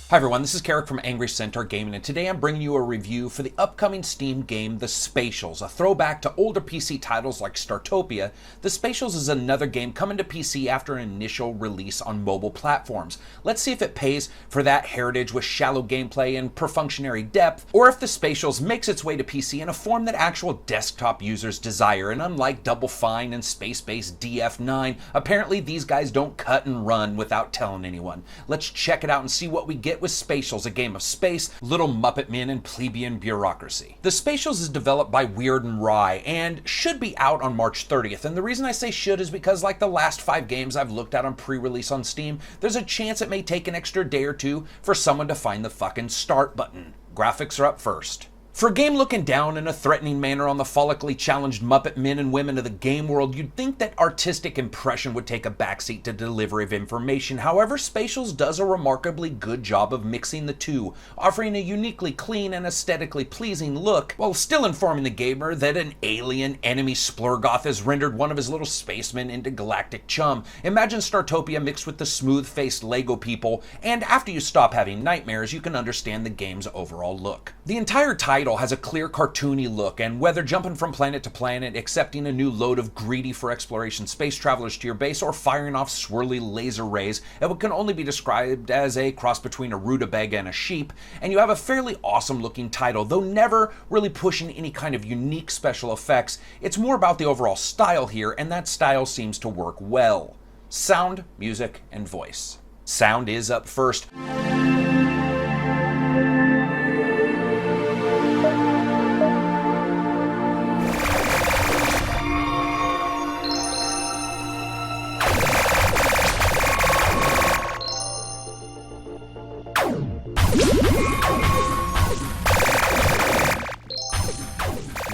Hi everyone, this is Karak from Angry Centaur Gaming, and today I'm bringing you a review for the upcoming Steam game, The Spatials. A throwback to older PC titles like Startopia, The Spatials is another game coming to PC after an initial release on mobile platforms. Let's see if it pays for that heritage with shallow gameplay and perfunctionary depth, or if The Spatials makes its way to PC in a form that actual desktop users desire. And unlike Double Fine and space-based DF9, apparently these guys don't cut and run without telling anyone. Let's check it out and see what we get with Spatials, a game of space, little Muppet men, and plebeian bureaucracy. The Spatials is developed by Weird and Rye and should be out on March 30th. And the reason I say should is because, like the last 5 games I've looked at on pre-release on Steam, there's a chance it may take an extra day or two for someone to find the fucking start button. Graphics are up first. For a game looking down in a threatening manner on the follically challenged Muppet men and women of the game world, you'd think that artistic impression would take a backseat to delivery of information. However, Spatials does a remarkably good job of mixing the two, offering a uniquely clean and aesthetically pleasing look, while still informing the gamer that an alien enemy Splurgoth has rendered one of his little spacemen into galactic chum. Imagine Startopia mixed with the smooth-faced Lego people, and after you stop having nightmares, you can understand the game's overall look. The entire title has a clear cartoony look, and whether jumping from planet to planet, accepting a new load of greedy for exploration space travelers to your base, or firing off swirly laser rays at what can only be described as a cross between a rutabaga and a sheep, and you have a fairly awesome looking title, though never really pushing any kind of unique special effects. It's more about the overall style here, and that style seems to work well. Sound, music, and voice. Sound is up first.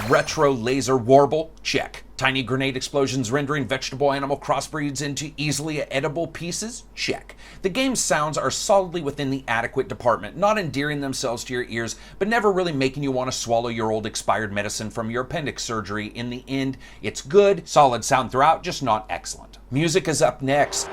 Retro laser warble? Check. Tiny grenade explosions rendering vegetable animal crossbreeds into easily edible pieces? Check. The game's sounds are solidly within the adequate department, not endearing themselves to your ears, but never really making you want to swallow your old expired medicine from your appendix surgery. In the end, it's good, solid sound throughout, just not excellent. Music is up next.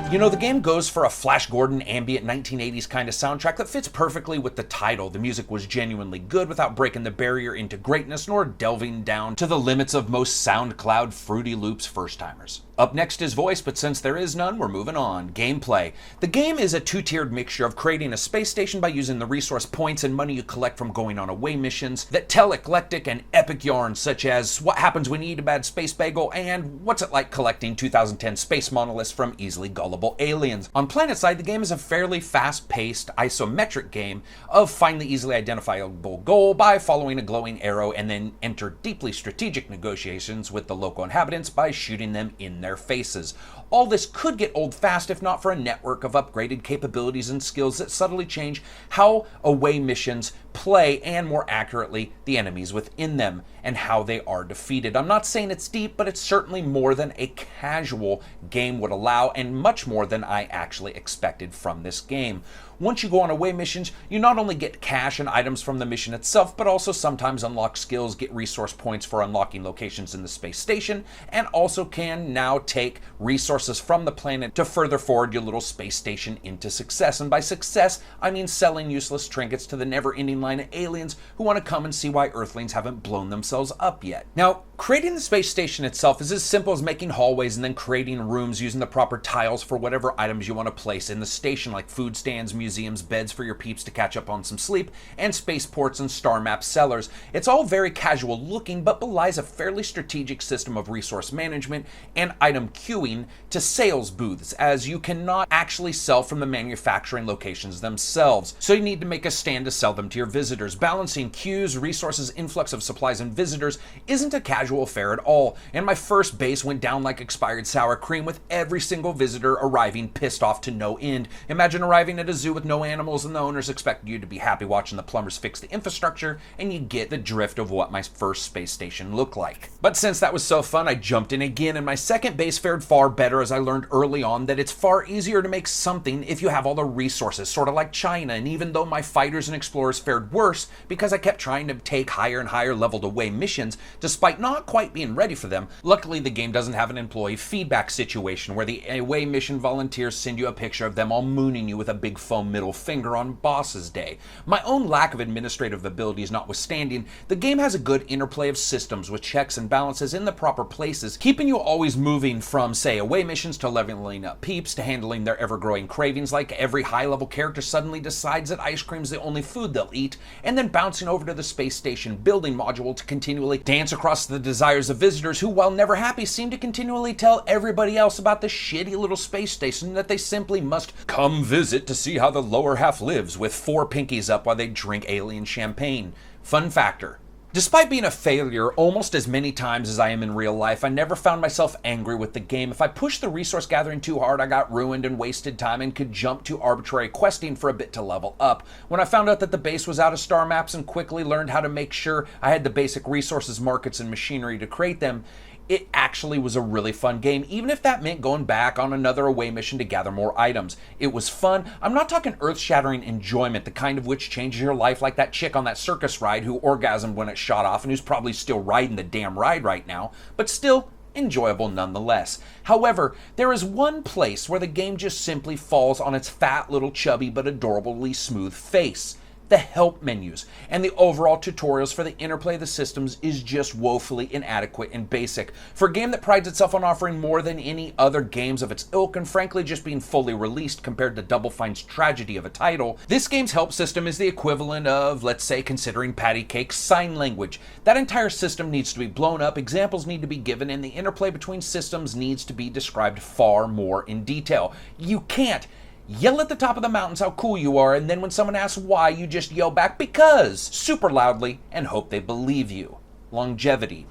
You know, the game goes for a Flash Gordon ambient 1980s kind of soundtrack that fits perfectly with the title. The music was genuinely good without breaking the barrier into greatness nor delving down to the limits of most SoundCloud Fruity Loops first-timers. Up next is voice, but since there is none, we're moving on. Gameplay. The game is a two-tiered mixture of creating a space station by using the resource points and money you collect from going on away missions that tell eclectic and epic yarns such as what happens when you eat a bad space bagel and what's it like collecting 2010 space monoliths from easily gullible aliens. On PlanetSide, the game is a fairly fast-paced, isometric game of find the easily identifiable goal by following a glowing arrow and then enter deeply strategic negotiations with the local inhabitants by shooting them in their faces. All this could get old fast if not for a network of upgraded capabilities and skills that subtly change how away missions play and, more accurately, the enemies within them and how they are defeated. I'm not saying it's deep, but it's certainly more than a casual game would allow and much more than I actually expected from this game. Once you go on away missions, you not only get cash and items from the mission itself, but also sometimes unlock skills, get resource points for unlocking locations in the space station, and also can now take resources from the planet to further forward your little space station into success. And by success, I mean selling useless trinkets to the never-ending line of aliens who want to come and see why Earthlings haven't blown themselves up yet. Now, creating the space station itself is as simple as making hallways and then creating rooms using the proper tiles for whatever items you want to place in the station, like food stands, museums, beds for your peeps to catch up on some sleep, and spaceports and star map cellars. It's all very casual looking, but belies a fairly strategic system of resource management and item queuing to sales booths, as you cannot actually sell from the manufacturing locations themselves, so you need to make a stand to sell them to your visitors. Balancing queues, resources, influx of supplies, and visitors isn't a casual affair at all, and my first base went down like expired sour cream with every single visitor arriving pissed off to no end. Imagine arriving at a zoo with no animals and the owners expect you to be happy watching the plumbers fix the infrastructure, and you get the drift of what my first space station looked like. But since that was so fun, I jumped in again, and my second base fared far better as I learned early on that it's far easier to make something if you have all the resources, sort of like China. And even though my fighters and explorers fared worse because I kept trying to take higher and higher leveled away missions despite not quite being ready for them, luckily the game doesn't have an employee feedback situation where the away mission volunteers send you a picture of them all mooning you with a big foam middle finger on boss's day. My own lack of administrative abilities notwithstanding, the game has a good interplay of systems with checks and balances in the proper places, keeping you always moving from, say, away missions to leveling up peeps to handling their ever-growing cravings, like every high-level character suddenly decides that ice cream's the only food they'll eat, and then bouncing over to the space station building module to continually dance across the desires of visitors who, while never happy, seem to continually tell everybody else about the shitty little space station that they simply must come visit to see how the lower half lives, with 4 pinkies up while they drink alien champagne. Fun factor: despite being a failure almost as many times as I am in real life, I never found myself angry with the game. If I pushed the resource gathering too hard, I got ruined and wasted time and could jump to arbitrary questing for a bit to level up. When I found out that the base was out of star maps and quickly learned how to make sure I had the basic resources, markets, and machinery to create them, it actually was a really fun game, even if that meant going back on another away mission to gather more items. It was fun. I'm not talking earth-shattering enjoyment, the kind of which changes your life, like that chick on that circus ride who orgasmed when it shot off and who's probably still riding the damn ride right now, but still enjoyable nonetheless. However, there is one place where the game just simply falls on its fat little chubby but adorably smooth face: the help menus, and the overall tutorials for the interplay of the systems is just woefully inadequate and basic. For a game that prides itself on offering more than any other games of its ilk, and frankly just being fully released compared to Double Fine's tragedy of a title, this game's help system is the equivalent of, let's say, considering Patty Cake's sign language. That entire system needs to be blown up, examples need to be given, and the interplay between systems needs to be described far more in detail. You can't yell at the top of the mountains how cool you are, and then when someone asks why, you just yell back "because" super loudly and hope they believe you. Longevity.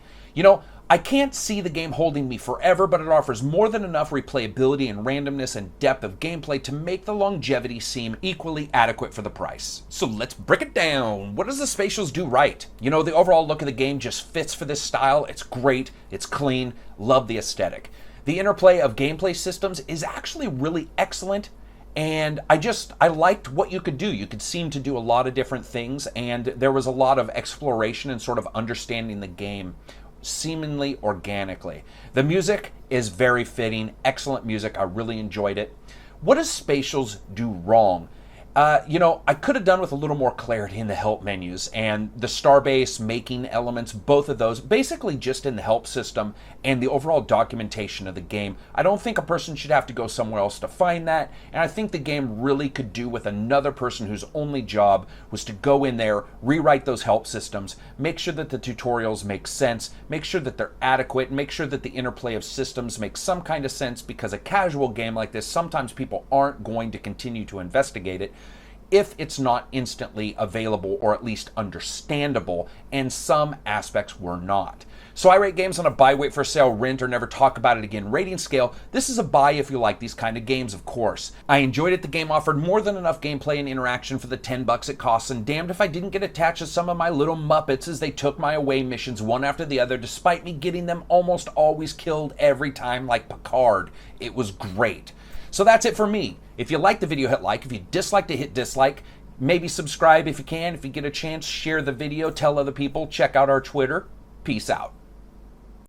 I can't see the game holding me forever, but it offers more than enough replayability and randomness and depth of gameplay to make the longevity seem equally adequate for the price. So let's break it down. What does the Spatials do right? The overall look of the game just fits for this style. It's great, it's clean, love the aesthetic. The interplay of gameplay systems is actually really excellent, and I liked what you could do. You could seem to do a lot of different things, and there was a lot of exploration and sort of understanding the game seemingly organically. The music is very fitting, excellent music. I really enjoyed it. What does Spatials do wrong? I could have done with a little more clarity in the help menus and the starbase making elements, both of those, basically just in the help system and the overall documentation of the game. I don't think a person should have to go somewhere else to find that, and I think the game really could do with another person whose only job was to go in there, rewrite those help systems, make sure that the tutorials make sense, make sure that they're adequate, make sure that the interplay of systems makes some kind of sense, because a casual game like this, sometimes people aren't going to continue to investigate it if it's not instantly available or at least understandable, and some aspects were not. So I rate games on a buy, wait for sale, rent, or never talk about it again rating scale. This is a buy if you like these kind of games, of course. I enjoyed it. The game offered more than enough gameplay and interaction for the $10 it costs, and damned if I didn't get attached to some of my little Muppets as they took my away missions one after the other, despite me getting them almost always killed every time like Picard. It was great. So that's it for me. If you like the video, hit like. If you disliked it, hit dislike. Maybe subscribe if you can. If you get a chance, share the video, tell other people, check out our Twitter. Peace out.